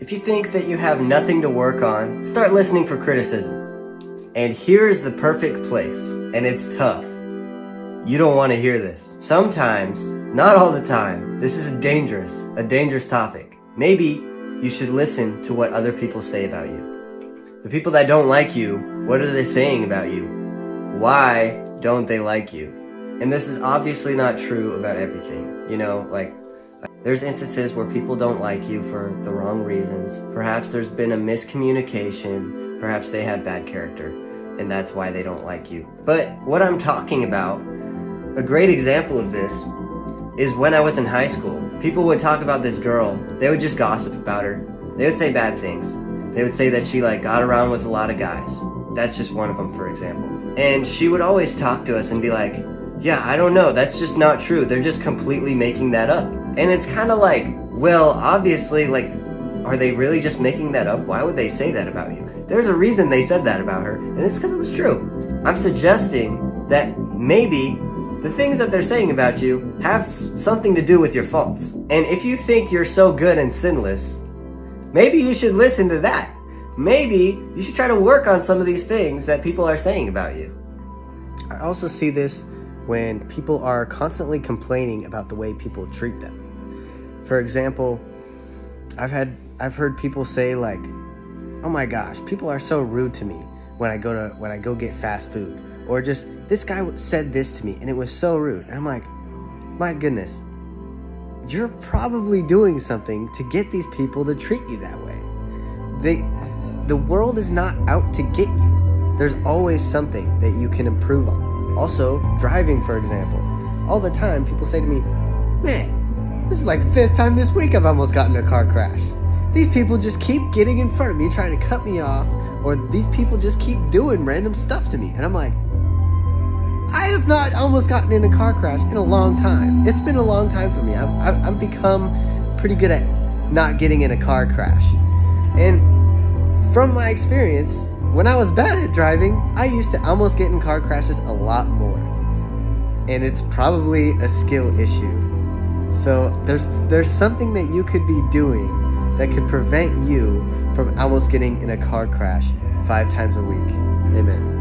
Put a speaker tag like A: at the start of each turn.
A: If you think that you have nothing to work on, start listening for criticism. And here is the perfect place, and it's tough. You don't want to hear this. Sometimes, not all the time, this is a dangerous topic. Maybe you should listen to what other people say about you. The people that don't like you, what are they saying about you? Why don't they like you? And this is obviously not true about everything. There's instances where people don't like you for the wrong reasons. Perhaps there's been a miscommunication. Perhaps they have bad character, and that's why they don't like you. But what I'm talking about, a great example of this, is when I was in high school. People would talk about this girl. They would just gossip about her. They would say bad things. They would say that she got around with a lot of guys. That's just one of them, for example. And she would always talk to us and be like, yeah, I don't know, that's just not true. They're just completely making that up. And it's kind of well, obviously, are they really just making that up? Why would they say that about you? There's a reason they said that about her, and it's because it was true. I'm suggesting that maybe the things that they're saying about you have something to do with your faults. And if you think you're so good and sinless, maybe you should listen to that. Maybe you should try to work on some of these things that people are saying about you. I also see this when people are constantly complaining about the way people treat them. For example, I've heard people say oh my gosh, people are so rude to me when I go get fast food, or just this guy said this to me and it was so rude. And I'm like, my goodness, you're probably doing something to get these people to treat you that way. The world is not out to get you. There's always something that you can improve on. Also, driving, for example. All the time, people say to me, man, this is the 5th time this week I've almost gotten in a car crash. These people just keep getting in front of me, trying to cut me off, or these people just keep doing random stuff to me. And I'm like, I have not almost gotten in a car crash in a long time. It's been a long time for me. I've become pretty good at not getting in a car crash. And from my experience, when I was bad at driving, I used to almost get in car crashes a lot more. And it's probably a skill issue. So there's something that you could be doing that could prevent you from almost getting in a car crash 5 times a week. Amen.